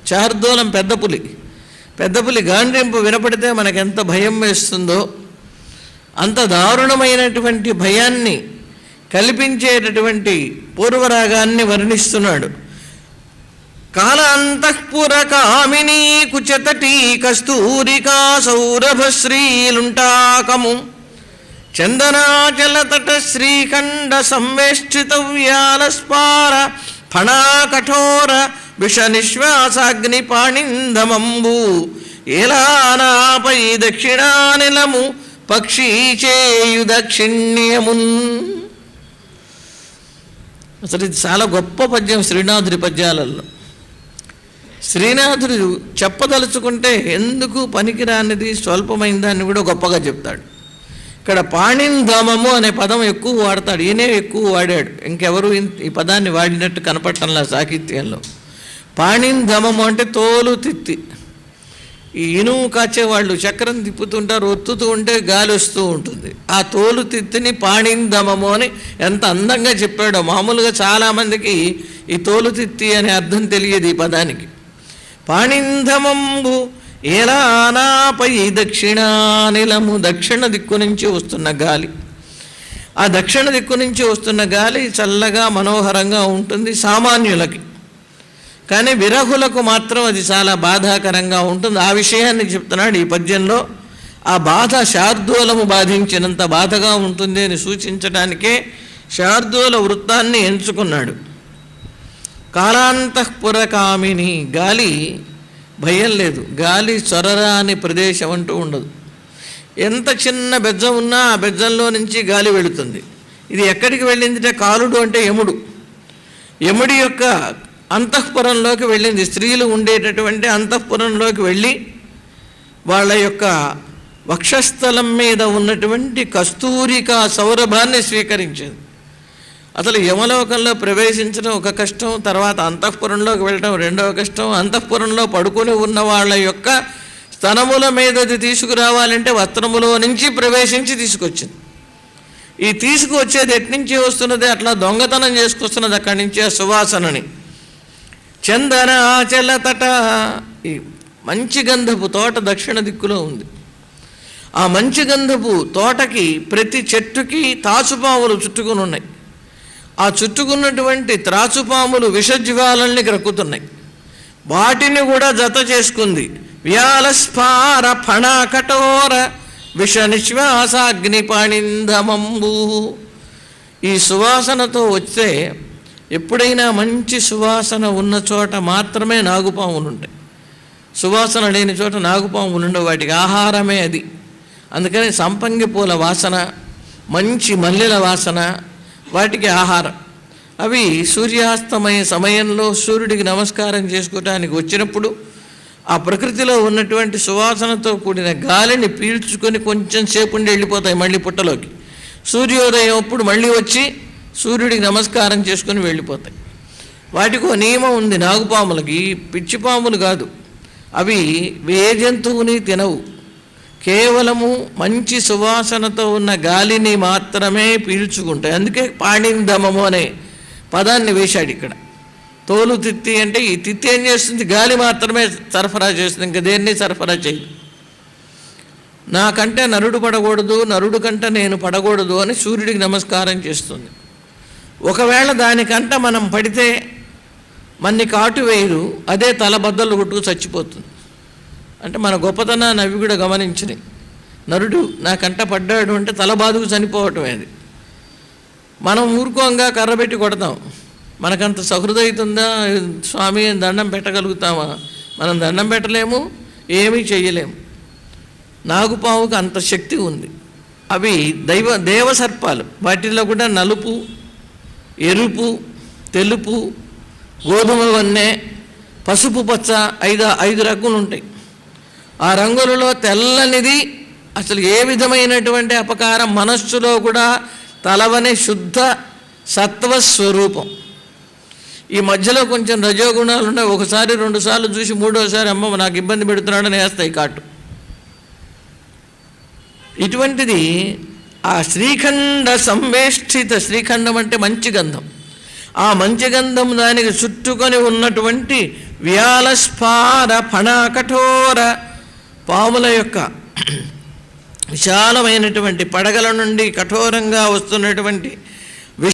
శార్దూలం పెద్ద పులి గాండ్రింపు వినపడితే మనకెంత భయం వేస్తుందో అంత దారుణమైనటువంటి భయాన్ని కల్పించేటటువంటి పూర్వరాగాన్ని వర్ణిస్తున్నాడు. కాలాంతఃపుర కామినీ కుచతటీ కస్తూరికా సౌరభశ్రీలుంటాకము చందనాచలతట శ్రీఖండ సంవేష్టిత వ్యాలస్పార ఫణాకఠోర విష నిశ్వాసాగ్ని పాణిందమంబు ఏలానాపై దక్షిణానిలము పక్షీ చేయు దక్షిణ్యమున్. అసలు ఇది చాలా గొప్ప పద్యం శ్రీనాథుడి పద్యాలలో. శ్రీనాథుడు చెప్పదలుచుకుంటే ఎందుకు పనికిరానిది స్వల్పమైన దాన్ని కూడా గొప్పగా చెప్తాడు. ఇక్కడ పాణింధమము అనే పదం ఎక్కువ వాడతాడు, ఈయనే ఎక్కువ వాడాడు, ఇంకెవరు ఈ పదాన్ని వాడినట్టు కనపడటంలా సాహిత్యంలో. పాణింధమము అంటే తోలు తిత్తి. ఈ ఇనుము కాచేవాళ్ళు చక్రం తిప్పుతుంటారు, ఒత్తుతూ ఉంటే గాలి వస్తూ ఉంటుంది. ఆ తోలు తిత్తిని పాణింధమము అని ఎంత అందంగా చెప్పాడో. మామూలుగా చాలామందికి ఈ తోలు తిత్తి అనే అర్థం తెలియదు ఈ పదానికి. పాణింధమంబు ఏలానాపై దక్షిణానిలము, దక్షిణ దిక్కు నుంచి వస్తున్న గాలి. ఆ దక్షిణ దిక్కు నుంచి వస్తున్న గాలి చల్లగా మనోహరంగా ఉంటుంది సామాన్యులకి, కానీ విరహులకు మాత్రం అది చాలా బాధాకరంగా ఉంటుంది. ఆ విషయాన్ని చెప్తున్నాడు ఈ పద్యంలో. ఆ బాధ శార్దూలము బాధించినంత బాధగా ఉంటుంది అని సూచించడానికే శార్దూల వృత్తాన్ని ఎంచుకున్నాడు. కాలాంతఃపుర కామిని, గాలి భయం లేదు, గాలి చొరరాని ప్రదేశం అంటూ ఉండదు. ఎంత చిన్న బెజ్జం ఉన్నా ఆ బెజ్జంలో నుంచి గాలి వెళుతుంది. ఇది ఎక్కడికి వెళ్ళిందిటే కాలుడు అంటే యముడు, యముడి యొక్క అంతఃపురంలోకి వెళ్ళింది. స్త్రీలు ఉండేటటువంటి అంతఃపురంలోకి వెళ్ళి వాళ్ళ యొక్క వక్షస్థలం మీద ఉన్నటువంటి కస్తూరికా సౌరభాన్ని స్వీకరించింది. అసలు యమలోకంలో ప్రవేశించడం ఒక కష్టం, తర్వాత అంతఃపురంలోకి వెళ్ళడం రెండవ కష్టం. అంతఃపురంలో పడుకొని ఉన్న వాళ్ళ యొక్క స్తనముల మీదది తీసుకురావాలంటే వస్త్రములో నుంచి ప్రవేశించి తీసుకొచ్చింది. ఈ తీసుకువచ్చేది ఎట్నుంచి వస్తున్నది, అట్లా దొంగతనం చేసుకొస్తున్నది అక్కడి నుంచి ఆ సువాసనని. చందనాచలతట, ఈ మంచి గంధపు తోట దక్షిణ దిక్కులో ఉంది. ఆ మంచి గంధపు తోటకి ప్రతి చెట్టుకి తాచుపాములు చుట్టుకుని ఉన్నాయి. ఆ చుట్టుకున్నటువంటి త్రాచుపాములు విషజ్వాలల్ని గ్రక్కుతున్నాయి. వాటిని కూడా జత చేసుకుంది. వ్యాలస్ఫార ఫణాకఠోర విష నిశ్వాసాగ్ని పాణింధమంబు. ఈ సువాసనతో వస్తే ఎప్పుడైనా మంచి సువాసన ఉన్న చోట మాత్రమే నాగుపాములు ఉంటాయి. సువాసన లేని చోట నాగుపాములు ఉండవు, వాటికి ఆహారమే అది. అందుకని సంపంగి పూల వాసన, మంచి మల్లెల వాసన వాటికి ఆహారం. అవి సూర్యాస్తమయ సమయంలో సూర్యుడికి నమస్కారం చేసుకోవటానికి వచ్చినప్పుడు ఆ ప్రకృతిలో ఉన్నటువంటి సువాసనతో కూడిన గాలిని పీల్చుకొని కొంచెం సేపు ఉండి వెళ్ళిపోతాయి మళ్ళీ పుట్టలోకి. సూర్యోదయం అప్పుడు మళ్ళీ వచ్చి సూర్యుడికి నమస్కారం చేసుకొని వెళ్ళిపోతాయి. వాటికి ఒక నియమం ఉంది నాగుపాములకి, పిచ్చిపాములు కాదు. అవి ఏ జంతువుని తినవు, కేవలము మంచి సువాసనతో ఉన్న గాలిని మాత్రమే పీల్చుకుంటాయి. అందుకే పాణింధమము అనే పదాన్ని వేశాడు ఇక్కడ. తోలు తిత్తి అంటే ఈ తిత్తి ఏం చేస్తుంది, గాలి మాత్రమే సరఫరా చేస్తుంది, ఇంకా దేన్ని సరఫరా చేయదు. నాకంటే నరుడు పడకూడదు, నరుడు కంటే నేను పడకూడదు అని సూర్యుడికి నమస్కారం చేస్తుంది. ఒకవేళ దానికంట మనం పడితే మన్ని కాటు వేయదు, అదే తలబద్దలు కొట్టుకు చచ్చిపోతుంది. అంటే మన గొప్పతనాన్ని అవి కూడా గమనించినాయి. నరుడు నాకంట పడ్డాడు అంటే తల బాదుకు చనిపోవటమే అది. మనం ఊరుకోంగా కర్రబెట్టి కొడతాం, మనకంత సహృదయతుందా స్వామి దండం పెట్టగలుగుతామా? మనం దండం పెట్టలేము, ఏమీ చెయ్యలేము. నాగుపాముకు అంత శక్తి ఉంది. అవి దేవసర్పాలు. వాటిల్లో కూడా నలుపు, ఎరుపు, తెలుపు, గోధుమ వన్నె, పసుపు పచ్చ, ఐదు రంగులు ఉంటాయి. ఆ రంగులలో తెల్లనిది అసలు ఏ విధమైనటువంటి అపకారం మనస్సులో కూడా తలవని శుద్ధ సత్వస్వరూపం. ఈ మధ్యలో కొంచెం రజోగుణాలు ఉన్నాయి. ఒకసారి రెండుసార్లు చూసి మూడోసారి అమ్మ నాకు ఇబ్బంది పెడుతున్నాడని వేస్తాయి కాటు. ఇటువంటిది ఆ శ్రీఖండ సంవేష్టిత, శ్రీఖండం అంటే మంచి గంధం. ఆ మంచి గంధం దానికి చుట్టుకొని ఉన్నటువంటి వ్యాలస్ఫార ఫణ కఠోర, పాముల యొక్క విశాలమైనటువంటి పడగల నుండి కఠోరంగా వస్తున్నటువంటి